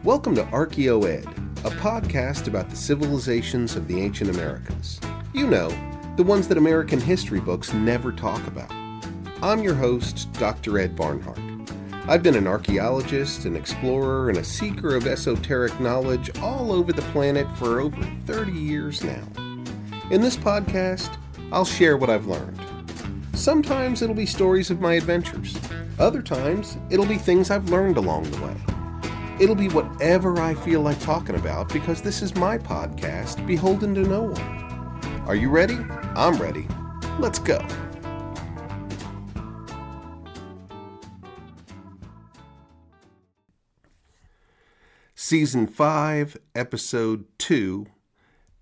Welcome to ArchaeoEd, a podcast about the civilizations of the ancient Americas. You know, the ones that American history books never talk about. I'm your host, Dr. Ed Barnhart. I've been an archaeologist, an explorer, and a seeker of esoteric knowledge all over the planet for over 30 years now. In this podcast, I'll share what I've learned. Sometimes it'll be stories of my adventures. Other times, it'll be things I've learned along the way. It'll be whatever I feel like talking about because this is my podcast, beholden to no one. Are you ready? I'm ready. Let's go. Season 5, Episode 2,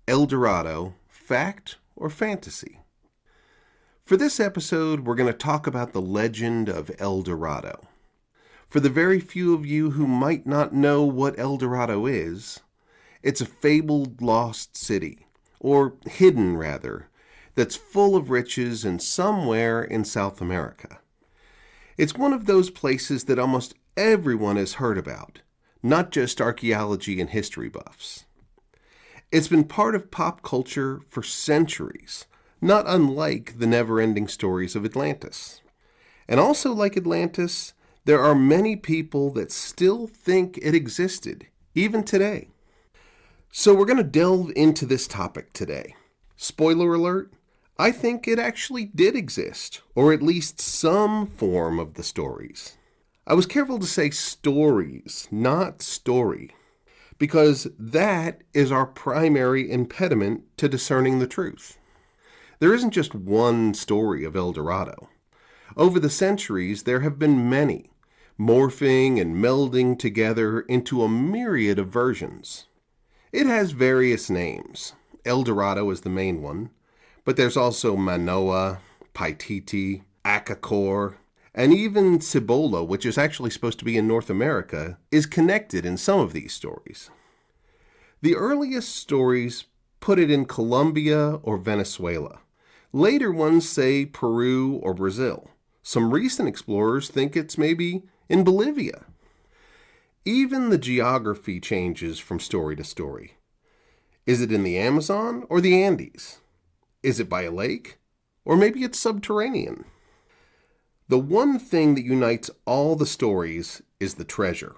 El Dorado, Fact or Fantasy? For this episode, we're going to talk about the legend of El Dorado. For the very few of you who might not know what El Dorado is, it's a fabled lost city, or hidden rather, that's full of riches and somewhere in South America. It's one of those places that almost everyone has heard about, not just archaeology and history buffs. It's been part of pop culture for centuries, not unlike the never-ending stories of Atlantis. And also like Atlantis, there are many people that still think it existed, even today. So we're going to delve into this topic today. Spoiler alert, I think it actually did exist, or at least some form of the stories. I was careful to say stories, not story, because that is our primary impediment to discerning the truth. There isn't just one story of El Dorado. Over the centuries, there have been many, morphing and melding together into a myriad of versions. It has various names. El Dorado is the main one, but there's also Manoa, Paititi, Akakor, and even Cibola, which is actually supposed to be in North America, is connected in some of these stories. The earliest stories put it in Colombia or Venezuela. Later ones say Peru or Brazil. Some recent explorers think it's maybe in Bolivia. Even the geography changes from story to story. Is it in the Amazon or the Andes? Is it by a lake? Or maybe it's subterranean? The one thing that unites all the stories is the treasure.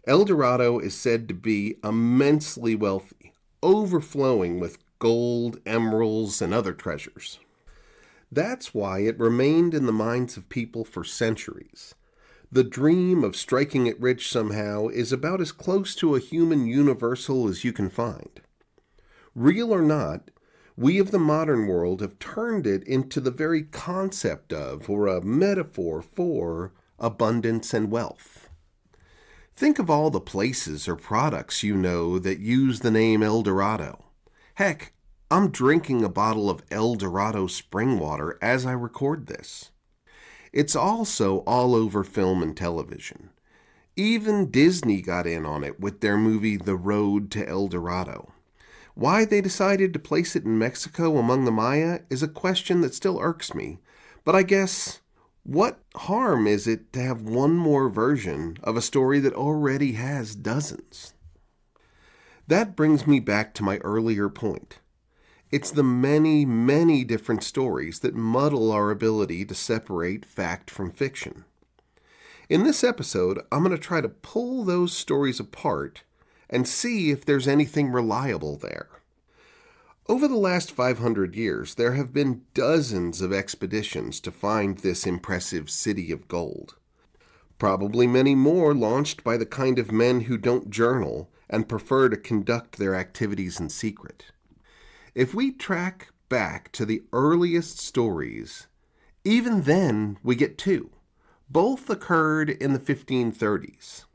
El Dorado is said to be immensely wealthy, overflowing with gold, emeralds, and other treasures. That's why it remained in the minds of people for centuries. The dream of striking it rich somehow is about as close to a human universal as you can find. Real or not, we of the modern world have turned it into the very concept of, or a metaphor for, abundance and wealth. Think of all the places or products you know that use the name El Dorado. Heck, I'm drinking a bottle of El Dorado spring water as I record this. It's also all over film and television. Even Disney got in on it with their movie The Road to El Dorado. Why they decided to place it in Mexico among the Maya is a question that still irks me, but I guess, what harm is it to have one more version of a story that already has dozens? That brings me back to my earlier point. It's the many, many different stories that muddle our ability to separate fact from fiction. In this episode, I'm going to try to pull those stories apart and see if there's anything reliable there. Over the last 500 years, there have been dozens of expeditions to find this impressive city of gold. Probably many more launched by the kind of men who don't journal and prefer to conduct their activities in secret. If we track back to the earliest stories, even then we get two. Both occurred in the 1530s.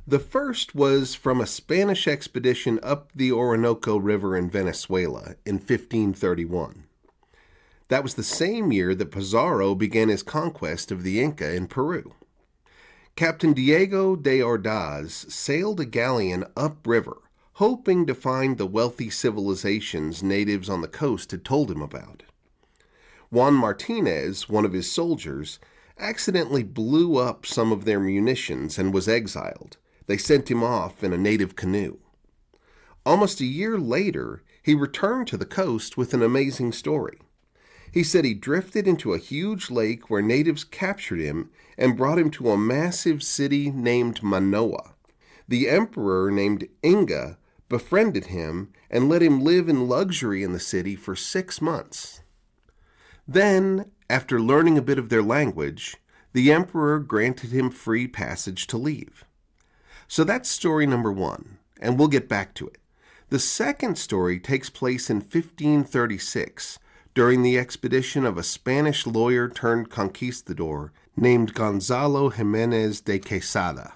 The first was from a Spanish expedition up the Orinoco River in Venezuela in 1531. That was the same year that Pizarro began his conquest of the Inca in Peru. Captain Diego de Ordaz sailed a galleon upriver, hoping to find the wealthy civilizations natives on the coast had told him about. Juan Martinez, one of his soldiers, accidentally blew up some of their munitions and was exiled, They sent him off in a native canoe. Almost a year later, he returned to the coast with an amazing story. He said he drifted into a huge lake where natives captured him and brought him to a massive city named Manoa. The emperor named Inga befriended him and let him live in luxury in the city for 6 months. Then, after learning a bit of their language, the emperor granted him free passage to leave. So that's story number 1, and we'll get back to it. The second story takes place in 1536 during the expedition of a Spanish lawyer turned conquistador named Gonzalo Jimenez de Quesada.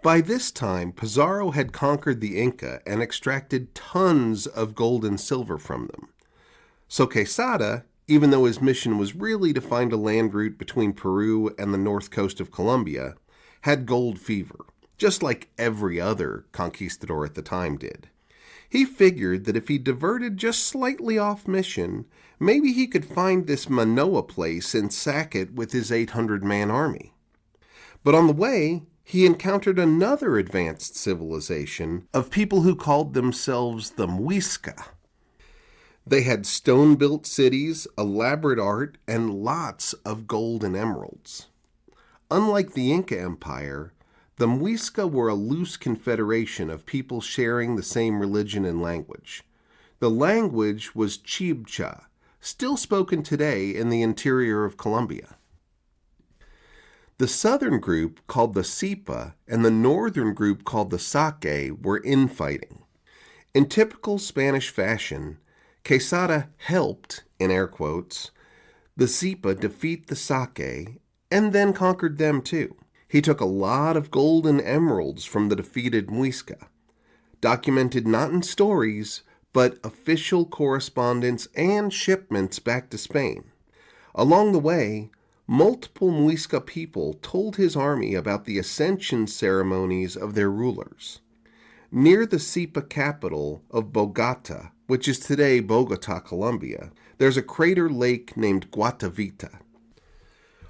By this time, Pizarro had conquered the Inca and extracted tons of gold and silver from them. So Quesada, even though his mission was really to find a land route between Peru and the north coast of Colombia, had gold fever, just like every other conquistador at the time did. He figured that if he diverted just slightly off mission, maybe he could find this Manoa place and sack it with his 800-man army. But on the way, he encountered another advanced civilization of people who called themselves the Muisca. They had stone-built cities, elaborate art, and lots of gold and emeralds. Unlike the Inca Empire, the Muisca were a loose confederation of people sharing the same religion and language. The language was Chibcha, still spoken today in the interior of Colombia. The southern group, called the Sipa, and the northern group, called the Saque, were infighting. In typical Spanish fashion, Quesada helped, in air quotes, the Sipa defeat the Saque, and then conquered them too. He took a lot of gold and emeralds from the defeated Muisca, documented not in stories, but official correspondence and shipments back to Spain. Along the way, multiple Muisca people told his army about the ascension ceremonies of their rulers. Near the Sipa capital of Bogota, which is today Bogota, Colombia, there's a crater lake named Guatavita.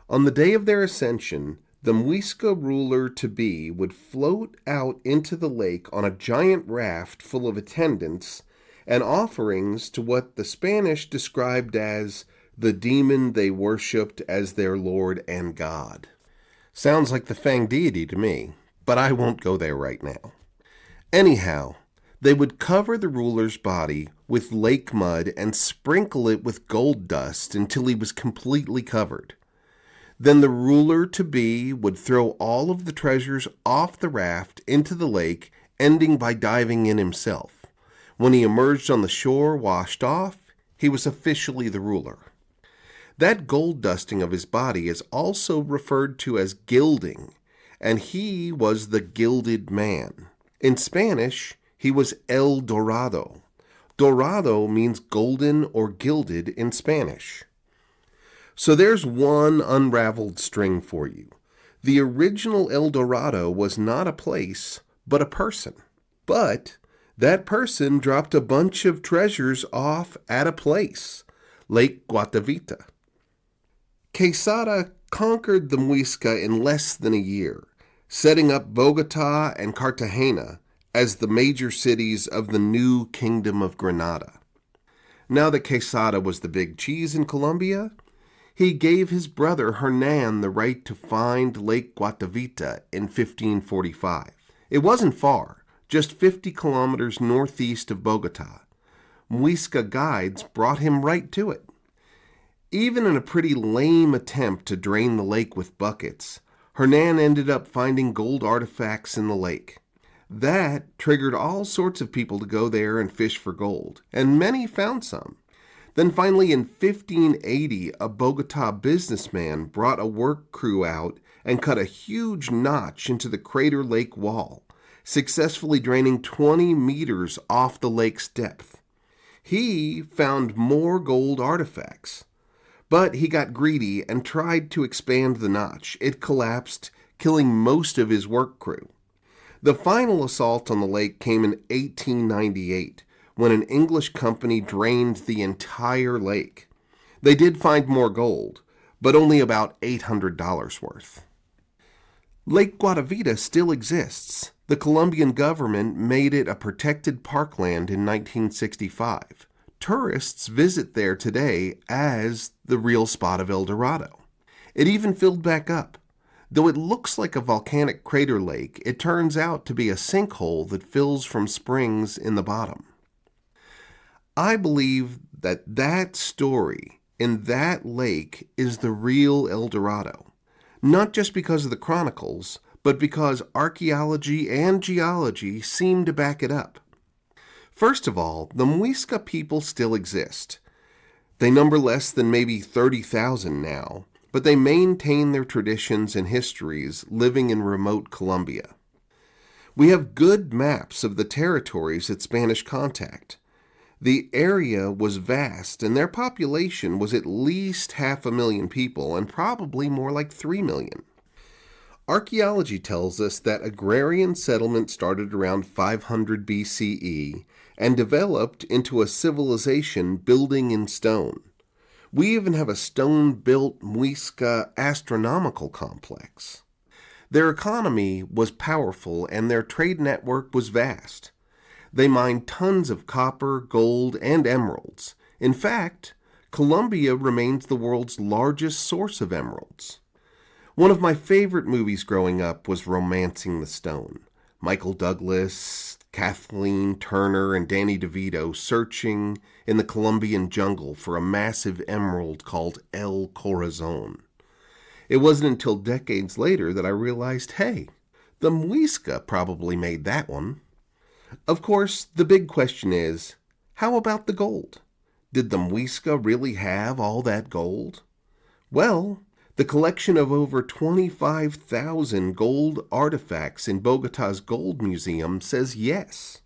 On the day of their ascension, the Muisca ruler-to-be would float out into the lake on a giant raft full of attendants and offerings to what the Spanish described as the demon they worshipped as their lord and god. Sounds like the Fang deity to me, but I won't go there right now. Anyhow, they would cover the ruler's body with lake mud and sprinkle it with gold dust until he was completely covered. Then the ruler-to-be would throw all of the treasures off the raft into the lake, ending by diving in himself. When he emerged on the shore, washed off, he was officially the ruler. That gold dusting of his body is also referred to as gilding, and he was the gilded man. In Spanish, he was El Dorado. Dorado means golden or gilded in Spanish. So there's one unraveled string for you. The original El Dorado was not a place, but a person. But that person dropped a bunch of treasures off at a place, Lake Guatavita. Quesada conquered the Muisca in less than a year, setting up Bogota and Cartagena as the major cities of the new Kingdom of Granada. Now that Quesada was the big cheese in Colombia, he gave his brother Hernan the right to find Lake Guatavita in 1545. It wasn't far, just 50 kilometers northeast of Bogota. Muisca guides brought him right to it. Even in a pretty lame attempt to drain the lake with buckets, Hernan ended up finding gold artifacts in the lake. That triggered all sorts of people to go there and fish for gold, and many found some. Then finally in 1580, a Bogota businessman brought a work crew out and cut a huge notch into the crater lake wall, successfully draining 20 meters off the lake's depth. He found more gold artifacts, but he got greedy and tried to expand the notch. It collapsed, killing most of his work crew. The final assault on the lake came in 1898, when an English company drained the entire lake. They did find more gold, but only about $800 worth. Lake Guatavita still exists. The Colombian government made it a protected parkland in 1965. Tourists visit there today as the real spot of El Dorado. It even filled back up. Though it looks like a volcanic crater lake, it turns out to be a sinkhole that fills from springs in the bottom. I believe that story in that lake is the real El Dorado. Not just because of the chronicles, but because archaeology and geology seem to back it up. First of all, the Muisca people still exist. They number less than maybe 30,000 now, but they maintain their traditions and histories living in remote Colombia. We have good maps of the territories at Spanish contact. The area was vast, and their population was at least 500,000 people, and probably more like 3 million. Archaeology tells us that agrarian settlement started around 500 BCE and developed into a civilization building in stone. We even have a stone-built Muisca astronomical complex. Their economy was powerful, and their trade network was vast. They mined tons of copper, gold, and emeralds. In fact, Colombia remains the world's largest source of emeralds. One of my favorite movies growing up was Romancing the Stone. Michael Douglas, Kathleen Turner, and Danny DeVito searching in the Colombian jungle for a massive emerald called El Corazon. It wasn't until decades later that I realized, hey, the Muisca probably made that one. Of course, the big question is, how about the gold? Did the Muisca really have all that gold? Well, the collection of over 25,000 gold artifacts in Bogota's Gold Museum says yes.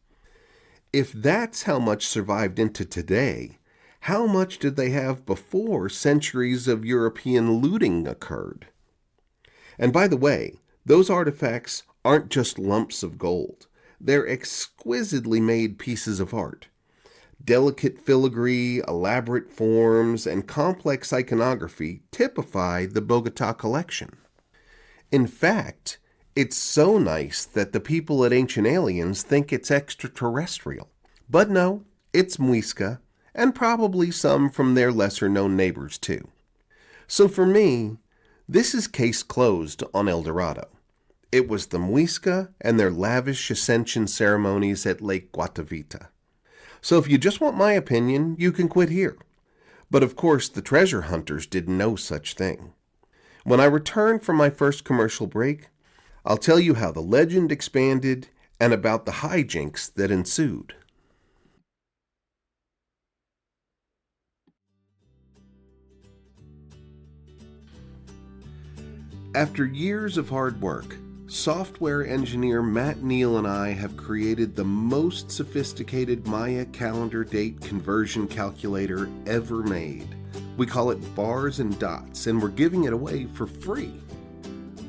If that's how much survived into today, how much did they have before centuries of European looting occurred? And by the way, those artifacts aren't just lumps of gold. They're exquisitely made pieces of art. Delicate filigree, elaborate forms, and complex iconography typify the Bogota collection. In fact, it's so nice that the people at Ancient Aliens think it's extraterrestrial. But no, it's Muisca, and probably some from their lesser-known neighbors too. So for me, this is case closed on El Dorado. It was the Muisca and their lavish ascension ceremonies at Lake Guatavita. So if you just want my opinion, you can quit here. But of course, the treasure hunters did no such thing. When I return from my first commercial break, I'll tell you how the legend expanded and about the hijinks that ensued. After years of hard work, software engineer Matt Neal and I have created the most sophisticated Maya calendar date conversion calculator ever made. We call it Bars and Dots, and we're giving it away for free.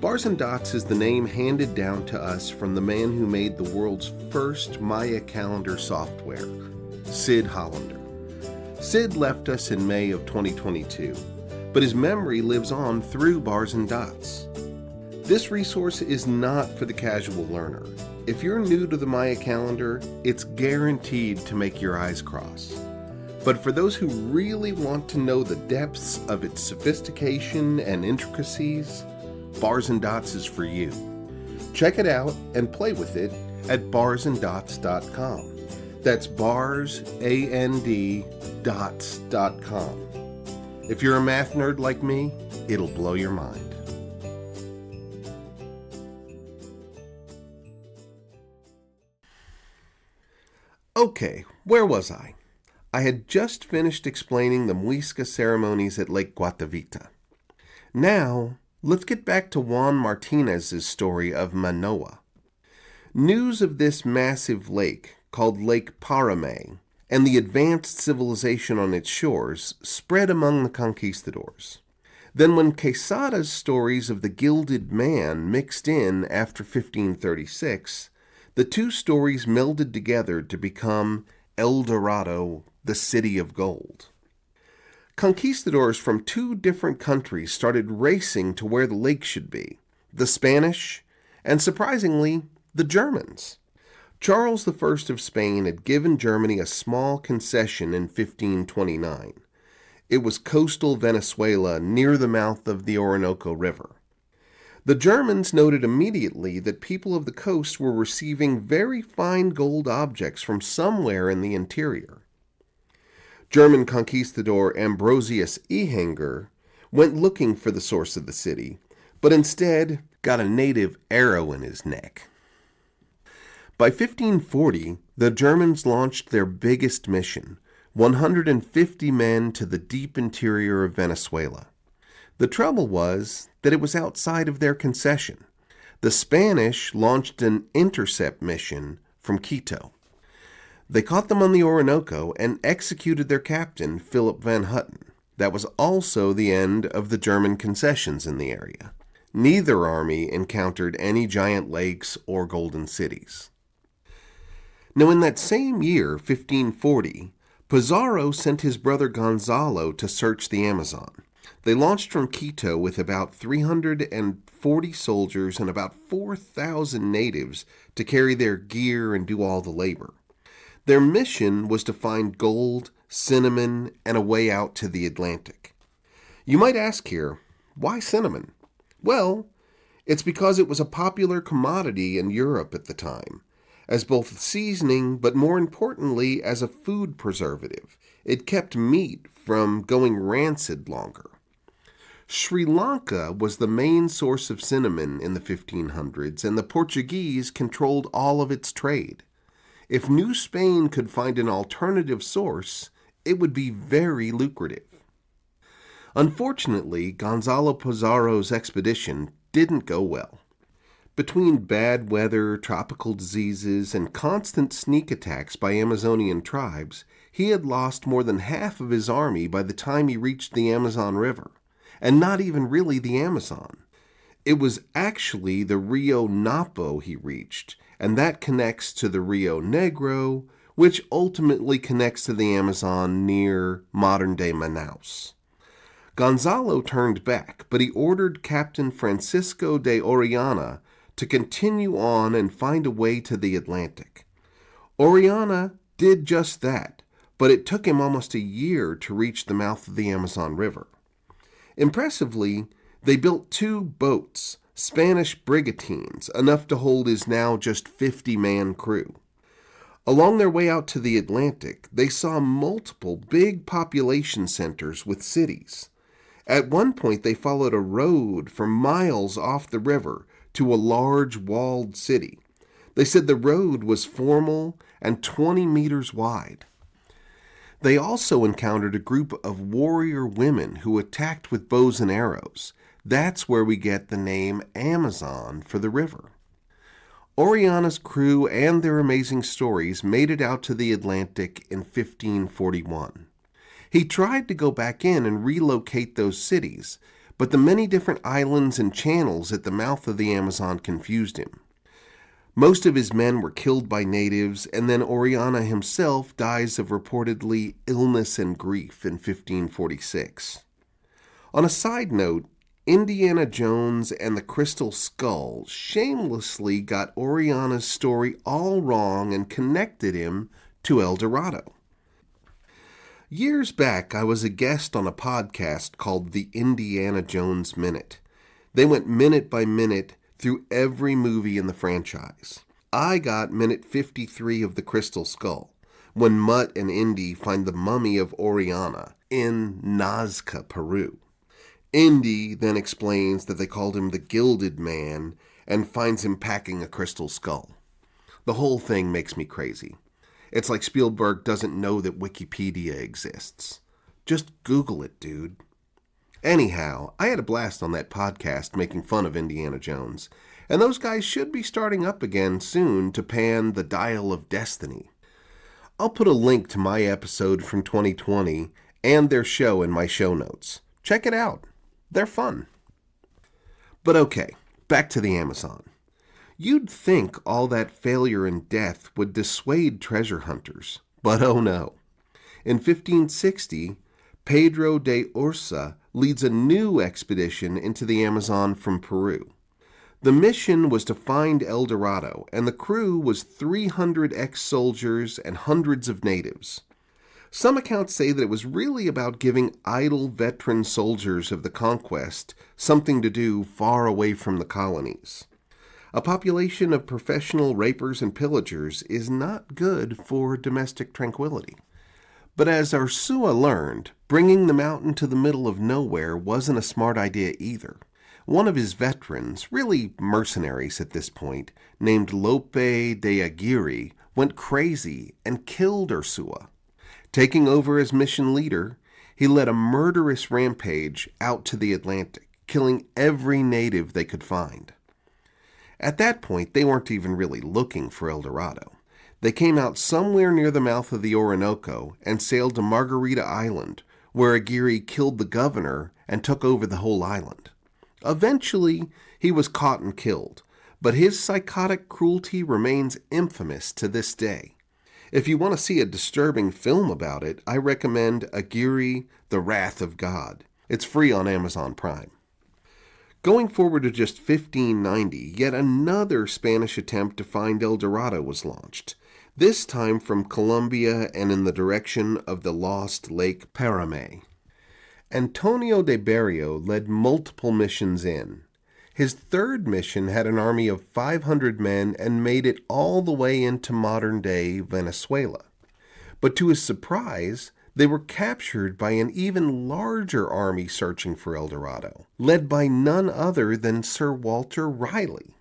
Bars and Dots is the name handed down to us from the man who made the world's first Maya calendar software, Sid Hollander. Sid left us in May of 2022, but his memory lives on through Bars and Dots. This resource is not for the casual learner. If you're new to the Maya calendar, it's guaranteed to make your eyes cross. But for those who really want to know the depths of its sophistication and intricacies, Bars and Dots is for you. Check it out and play with it at barsanddots.com. That's barsanddots.com. If you're a math nerd like me, it'll blow your mind. Okay, where was I? I had just finished explaining the Muisca ceremonies at Lake Guatavita. Now, let's get back to Juan Martinez's story of Manoa. News of this massive lake, called Lake Parame, and the advanced civilization on its shores spread among the conquistadors. Then when Quesada's stories of the Gilded Man mixed in after 1536, the two stories melded together to become El Dorado, the City of Gold. Conquistadors from two different countries started racing to where the lake should be. the Spanish, and surprisingly, the Germans. Charles I of Spain had given Germany a small concession in 1529. It was coastal Venezuela near the mouth of the Orinoco River. The Germans noted immediately that people of the coast were receiving very fine gold objects from somewhere in the interior. German conquistador Ambrosius Ehinger went looking for the source of the city, but instead got a native arrow in his neck. By 1540, the Germans launched their biggest mission, 150 men to the deep interior of Venezuela. The trouble was that it was outside of their concession. The Spanish launched an intercept mission from Quito. They caught them on the Orinoco and executed their captain, Philip van Hutten. That was also the end of the German concessions in the area. Neither army encountered any giant lakes or golden cities. Now, in that same year, 1540, Pizarro sent his brother Gonzalo to search the Amazon. They launched from Quito with about 340 soldiers and about 4,000 natives to carry their gear and do all the labor. Their mission was to find gold, cinnamon, and a way out to the Atlantic. You might ask here, why cinnamon? Well, it's because it was a popular commodity in Europe at the time, as both a seasoning, but more importantly, as a food preservative. It kept meat from going rancid longer. Sri Lanka was the main source of cinnamon in the 1500s, and the Portuguese controlled all of its trade. If New Spain could find an alternative source, it would be very lucrative. Unfortunately, Gonzalo Pizarro's expedition didn't go well. Between bad weather, tropical diseases, and constant sneak attacks by Amazonian tribes, he had lost more than half of his army by the time he reached the Amazon River. And not even really the Amazon. It was actually the Rio Napo he reached, and that connects to the Rio Negro, which ultimately connects to the Amazon near modern-day Manaus. Gonzalo turned back, but he ordered Captain Francisco de Orellana to continue on and find a way to the Atlantic. Orellana did just that, but it took him almost a year to reach the mouth of the Amazon River. Impressively, they built 2 boats, Spanish brigantines, enough to hold his now just 50-man crew. Along their way out to the Atlantic, they saw multiple big population centers with cities. At one point, they followed a road for miles off the river to a large walled city. They said the road was formal and 20 meters wide. They also encountered a group of warrior women who attacked with bows and arrows. That's where we get the name Amazon for the river. Orellana's crew and their amazing stories made it out to the Atlantic in 1541. He tried to go back in and relocate those cities, but the many different islands and channels at the mouth of the Amazon confused him. Most of his men were killed by natives, and then Orellana himself dies of reportedly illness and grief in 1546. On a side note, Indiana Jones and the Crystal Skull shamelessly got Orellana's story all wrong and connected him to El Dorado. Years back, I was a guest on a podcast called the Indiana Jones Minute. They went minute by minute through every movie in the franchise. I got minute 53 of the Crystal Skull, when Mutt and Indy find the mummy of Orellana in Nazca, Peru. Indy then explains that they called him the Gilded Man and finds him packing a crystal skull. The whole thing makes me crazy. It's like Spielberg doesn't know that Wikipedia exists. Just Google it, dude. Anyhow, I had a blast on that podcast making fun of Indiana Jones, and those guys should be starting up again soon to pan the Dial of Destiny. I'll put a link to my episode from 2020 and their show in my show notes. Check it out. They're fun. But okay, back to the Amazon. You'd think all that failure and death would dissuade treasure hunters, but oh no. In 1560, Pedro de Ursa leads a new expedition into the Amazon from Peru. The mission was to find El Dorado, and the crew was 300 ex-soldiers and hundreds of natives. Some accounts say that it was really about giving idle veteran soldiers of the conquest something to do far away from the colonies. A population of professional rapers and pillagers is not good for domestic tranquility. But as Ursua learned, bringing the mountain to the middle of nowhere wasn't a smart idea either. One of his veterans, really mercenaries at this point, named Lope de Aguirre, went crazy and killed Ursua. Taking over as mission leader, he led a murderous rampage out to the Atlantic, killing every native they could find. At that point, they weren't even really looking for El Dorado. They came out somewhere near the mouth of the Orinoco and sailed to Margarita Island, where Aguirre killed the governor and took over the whole island. Eventually, he was caught and killed, but his psychotic cruelty remains infamous to this day. If you want to see a disturbing film about it, I recommend Aguirre, The Wrath of God. It's free on Amazon Prime. Going forward to just 1590, yet another Spanish attempt to find El Dorado was launched, this time from Colombia and in the direction of the lost Lake Paramay. Antonio de Berrio led multiple missions in. His third mission had an army of 500 men and made it all the way into modern-day Venezuela. But to his surprise, they were captured by an even larger army searching for El Dorado, led by none other than Sir Walter Raleigh.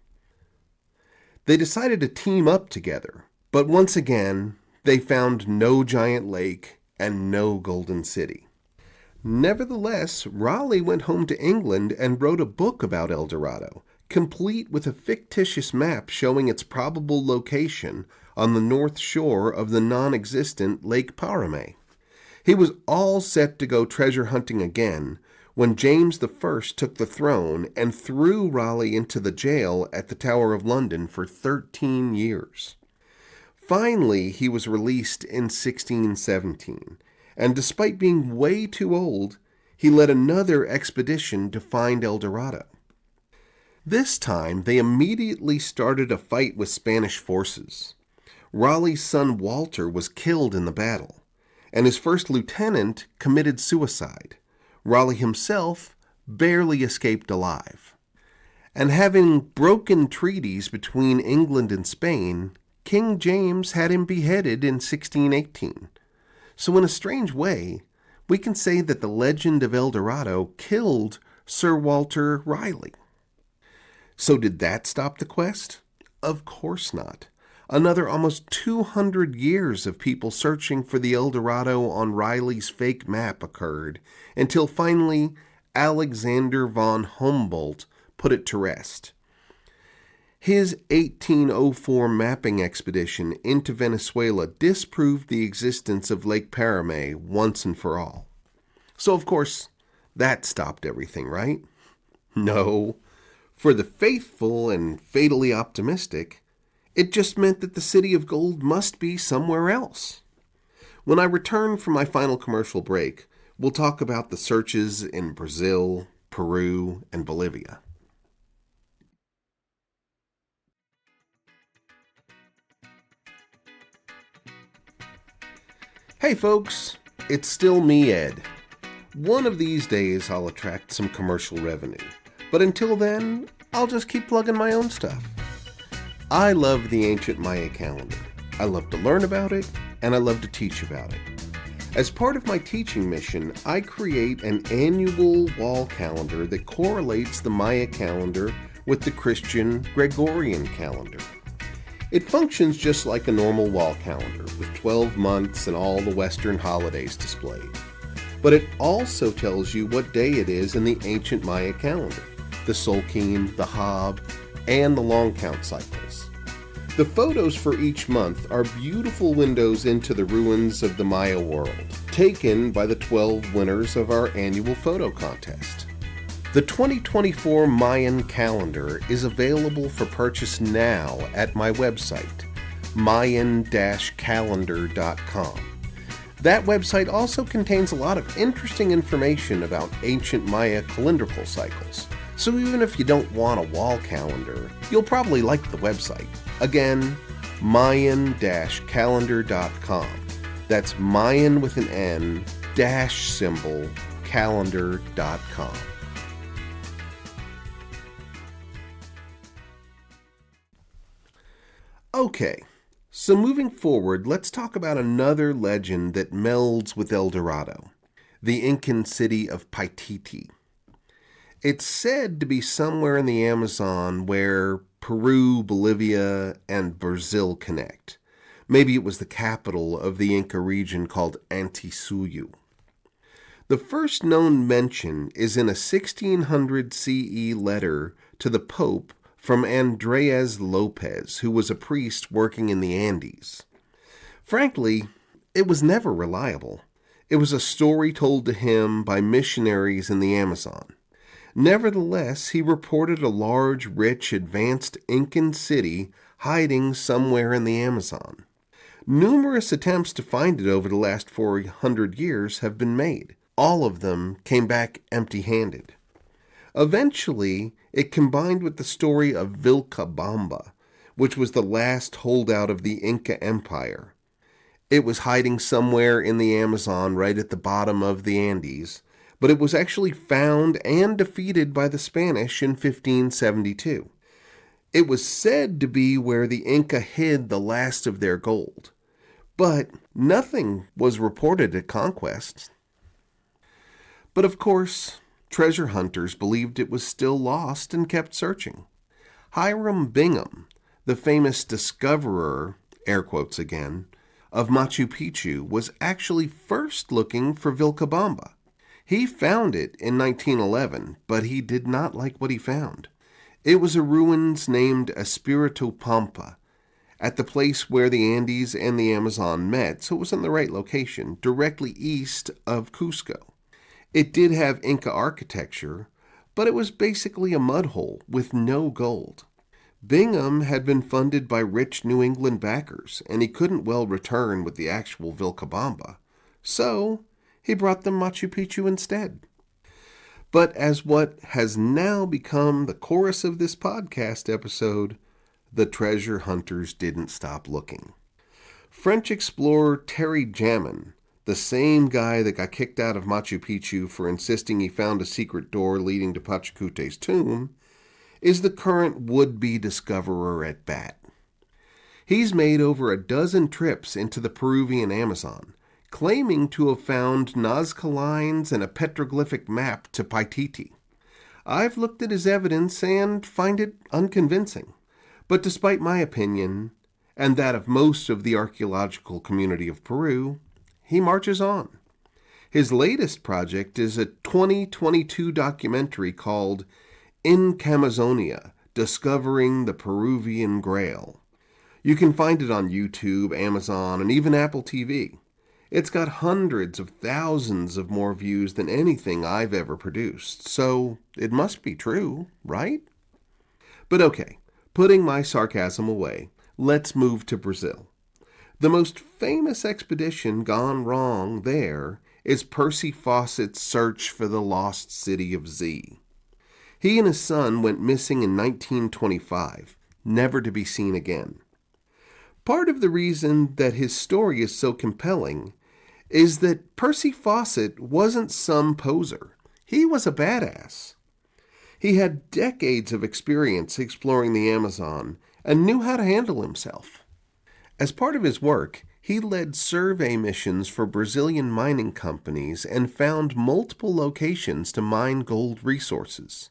They decided to team up together, but once again, they found no giant lake and no golden city. Nevertheless, Raleigh went home to England and wrote a book about El Dorado, complete with a fictitious map showing its probable location on the north shore of the non-existent Lake Paramay. He was all set to go treasure hunting again when James I took the throne and threw Raleigh into the jail at the Tower of London for 13 years. Finally, he was released in 1617. And despite being way too old, he led another expedition to find El Dorado. This time, they immediately started a fight with Spanish forces. Raleigh's son Walter was killed in the battle, and his first lieutenant committed suicide. Raleigh himself barely escaped alive. And having broken treaties between England and Spain, King James had him beheaded in 1618. So in a strange way, we can say that the legend of El Dorado killed Sir Walter Raleigh. So did that stop the quest? Of course not. Another almost 200 years of people searching for the El Dorado on Raleigh's fake map occurred, until finally Alexander von Humboldt put it to rest. His 1804 mapping expedition into Venezuela disproved the existence of Lake Paramay once and for all. So, of course, that stopped everything, right? No. For the faithful and fatally optimistic, it just meant that the city of gold must be somewhere else. When I return from my final commercial break, we'll talk about the searches in Brazil, Peru, and Bolivia. Hey folks, it's still me, Ed. One of these days I'll attract some commercial revenue, but until then, I'll just keep plugging my own stuff. I love the ancient Maya calendar. I love to learn about it, and I love to teach about it. As part of my teaching mission, I create an annual wall calendar that correlates the Maya calendar with the Christian Gregorian calendar. It functions just like a normal wall calendar, with 12 months and all the Western holidays displayed. But it also tells you what day it is in the ancient Maya calendar, the Solkin, the Hab, and the long count cycles. The photos for each month are beautiful windows into the ruins of the Maya world, taken by the 12 winners of our annual photo contest. The 2024 Mayan calendar is available for purchase now at my website, mayan-calendar.com. That website also contains a lot of interesting information about ancient Maya calendrical cycles, So even if you don't want a wall calendar, you'll probably like the website. Again, Mayan-calendar.com. That's Mayan with an N, dash symbol, calendar.com. Okay, so moving forward, let's talk about another legend that melds with El Dorado, the Incan city of Paititi. It's said to be somewhere in the Amazon where Peru, Bolivia, and Brazil connect. Maybe it was the capital of the Inca region called Antisuyu. The first known mention is in a 1600 CE letter to the Pope from Andrés Lopez, who was a priest working in the Andes. Frankly, it was never reliable. It was a story told to him by missionaries in the Amazon. Nevertheless, he reported a large, rich, advanced Incan city hiding somewhere in the Amazon. Numerous attempts to find it over the last 400 years have been made. All of them came back empty-handed. Eventually, it combined with the story of Vilcabamba, which was the last holdout of the Inca Empire. It was hiding somewhere in the Amazon right at the bottom of the Andes, but it was actually found and defeated by the Spanish in 1572. It was said to be where the Inca hid the last of their gold, but nothing was reported at conquest. But of course, treasure hunters believed it was still lost and kept searching. Hiram Bingham, the famous discoverer, air quotes again, of Machu Picchu, was actually first looking for Vilcabamba. He found it in 1911, but he did not like what he found. It was a ruins named Espiritu Pampa, at the place where the Andes and the Amazon met, so it was in the right location, directly east of Cusco. It did have Inca architecture, but it was basically a mud hole with no gold. Bingham had been funded by rich New England backers, and he couldn't well return with the actual Vilcabamba, so he brought them Machu Picchu instead. But as what has now become the chorus of this podcast episode, the treasure hunters didn't stop looking. French explorer Terry Jamin, the same guy that got kicked out of Machu Picchu for insisting he found a secret door leading to Pachacute's tomb, is the current would-be discoverer at bat. He's made over a dozen trips into the Peruvian Amazon, claiming to have found Nazca lines and a petroglyphic map to Paititi. I've looked at his evidence and find it unconvincing. But despite my opinion, and that of most of the archaeological community of Peru, he marches on. His latest project is a 2022 documentary called In Amazonia, Discovering the Peruvian Grail. You can find it on YouTube, Amazon, and even Apple TV. It's got hundreds of thousands of more views than anything I've ever produced, so it must be true, right? But okay, putting my sarcasm away, let's move to Brazil. The most famous expedition gone wrong there is Percy Fawcett's search for the lost city of Z. He and his son went missing in 1925, never to be seen again. Part of the reason that his story is so compelling is that Percy Fawcett wasn't some poser. He was a badass. He had decades of experience exploring the Amazon and knew how to handle himself. As part of his work, he led survey missions for Brazilian mining companies and found multiple locations to mine gold resources.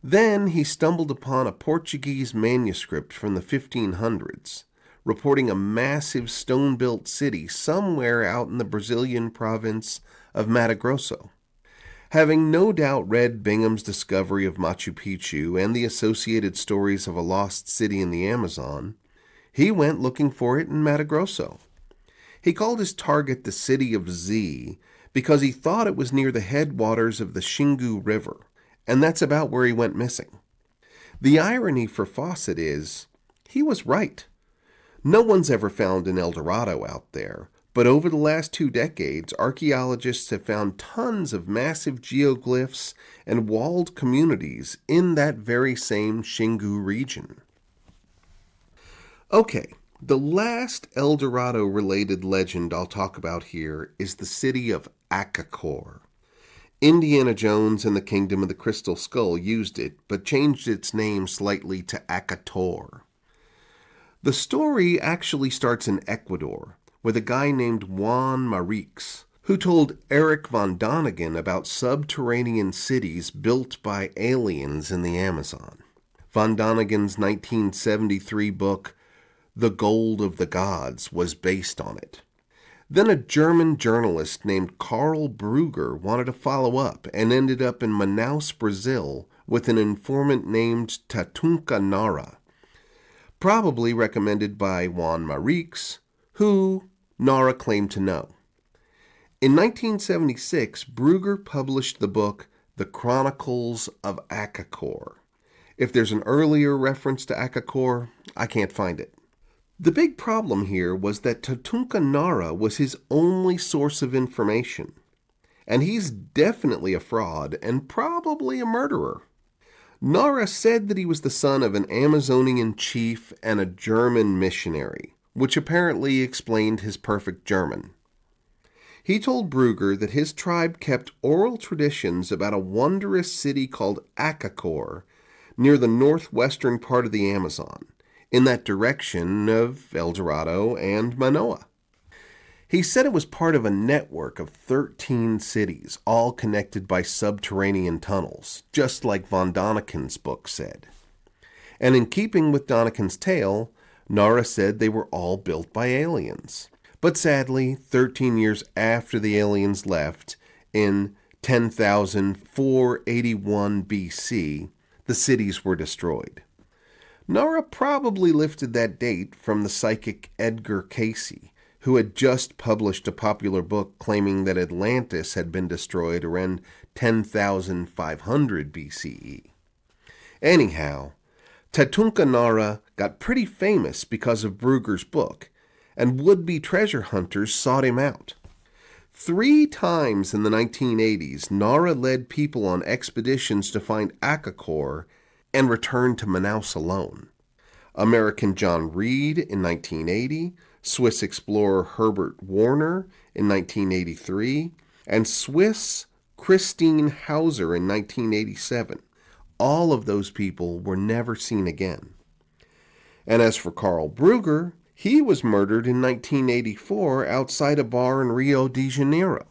Then he stumbled upon a Portuguese manuscript from the 1500s, reporting a massive stone-built city somewhere out in the Brazilian province of Mato Grosso. Having no doubt read Bingham's discovery of Machu Picchu and the associated stories of a lost city in the Amazon, he went looking for it in Mato Grosso. He called his target the city of Z because he thought it was near the headwaters of the Xingu River, and that's about where he went missing. The irony for Fawcett is, he was right. No one's ever found an El Dorado out there, But over the last 2 decades, archaeologists have found tons of massive geoglyphs and walled communities in that very same Xingu region. Okay, the last El Dorado-related legend I'll talk about here is the city of Akakor. Indiana Jones and the Kingdom of the Crystal Skull used it, but changed its name slightly to Akator. The story actually starts in Ecuador, with a guy named Juan Marix, who told Eric von Däniken about subterranean cities built by aliens in the Amazon. Von Däniken's 1973 book, The Gold of the Gods, was based on it. Then a German journalist named Karl Brugger wanted to follow up and ended up in Manaus, Brazil, with an informant named Tatunka Nara, probably recommended by Juan Marix, who Nara claimed to know. In 1976, Brugger published the book The Chronicles of Akakor. If there's an earlier reference to Akakor, I can't find it. The big problem here was that Tatunka Nara was his only source of information, and he's definitely a fraud and probably a murderer. Nara said that he was the son of an Amazonian chief and a German missionary, which apparently explained his perfect German. He told Brugger that his tribe kept oral traditions about a wondrous city called Akakor near the northwestern part of the Amazon, in that direction of El Dorado and Manoa. He said it was part of a network of 13 cities, all connected by subterranean tunnels, just like von Däniken's book said. And in keeping with Däniken's tale, Nara said they were all built by aliens. But sadly, 13 years after the aliens left, in 10,481 BC, the cities were destroyed. Nara probably lifted that date from the psychic Edgar Cayce, who had just published a popular book claiming that Atlantis had been destroyed around 10,500 BCE. Anyhow, Tatunka Nara got pretty famous because of Brugger's book, and would-be treasure hunters sought him out. 3 times in the 1980s, Nara led people on expeditions to find Akakor and returned to Manaus alone. American John Reed in 1980, Swiss explorer Herbert Warner in 1983, and Swiss Christine Hauser in 1987. All of those people were never seen again. And as for Karl Brugger, he was murdered in 1984 outside a bar in Rio de Janeiro.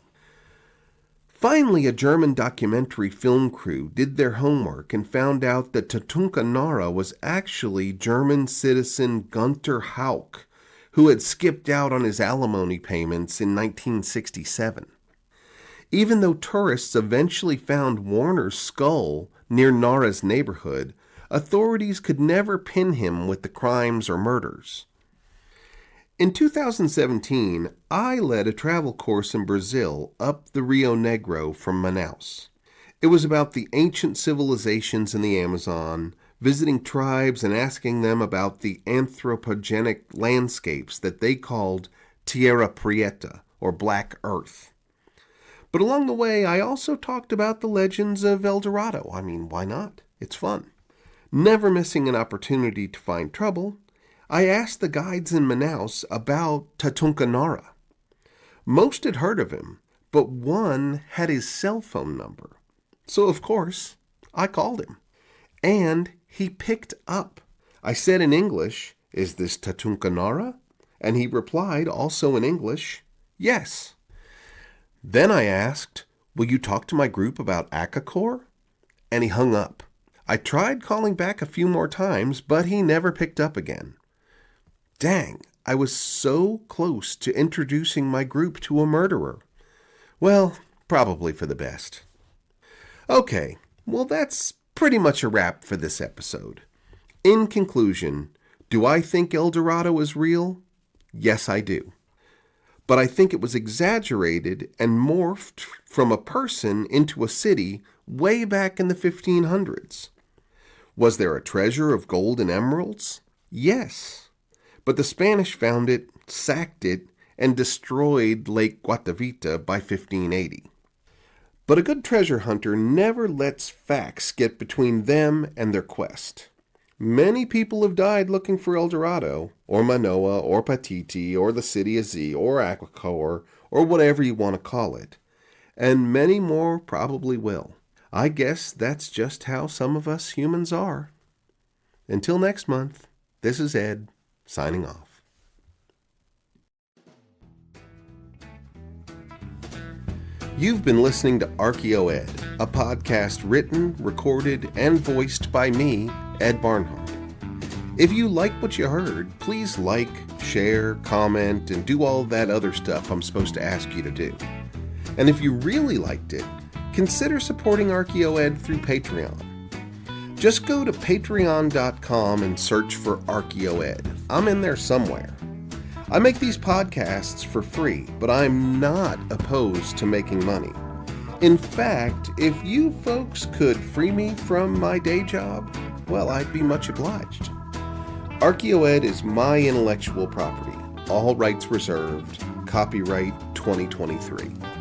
Finally, a German documentary film crew did their homework and found out that Tatunka Nara was actually German citizen Gunther Hauck, who had skipped out on his alimony payments in 1967. Even though tourists eventually found Warner's skull near Nara's neighborhood, authorities could never pin him with the crimes or murders. In 2017, I led a travel course in Brazil up the Rio Negro from Manaus. It was about the ancient civilizations in the Amazon, visiting tribes and asking them about the anthropogenic landscapes that they called Tierra Prieta, or Black Earth. But along the way, I also talked about the legends of El Dorado. I mean, why not? It's fun. Never missing an opportunity to find trouble, I asked the guides in Manaus about Tatunka Nara. Most had heard of him, but one had his cell phone number. So, of course, I called him. And he picked up. I said in English, "Is this Tatunka Nara?" And he replied, also in English, "Yes." Then I asked, "Will you talk to my group about Akakor?" And he hung up. I tried calling back a few more times, but he never picked up again. Dang, I was so close to introducing my group to a murderer. Well, probably for the best. Okay, well that's pretty much a wrap for this episode. In conclusion, do I think El Dorado is real? Yes, I do. But I think it was exaggerated and morphed from a person into a city way back in the 1500s. Was there a treasure of gold and emeralds? Yes. But the Spanish found it, sacked it, and destroyed Lake Guatavita by 1580. But a good treasure hunter never lets facts get between them and their quest. Many people have died looking for El Dorado, or Manoa, or Patiti, or the City of Z, or Aquacor, or whatever you want to call it. And many more probably will. I guess that's just how some of us humans are. Until next month, this is Ed, signing off. You've been listening to ArchaeoEd, a podcast written, recorded, and voiced by me, Ed Barnhart. If you like what you heard, please like, share, comment, and do all that other stuff I'm supposed to ask you to do. And if you really liked it, consider supporting ArchaeoEd through Patreon. Just go to patreon.com and search for ArchaeoEd. I'm in there somewhere. I make these podcasts for free, but I'm not opposed to making money. In fact, if you folks could free me from my day job, well, I'd be much obliged. ArchaeoEd is my intellectual property. All rights reserved. Copyright 2023.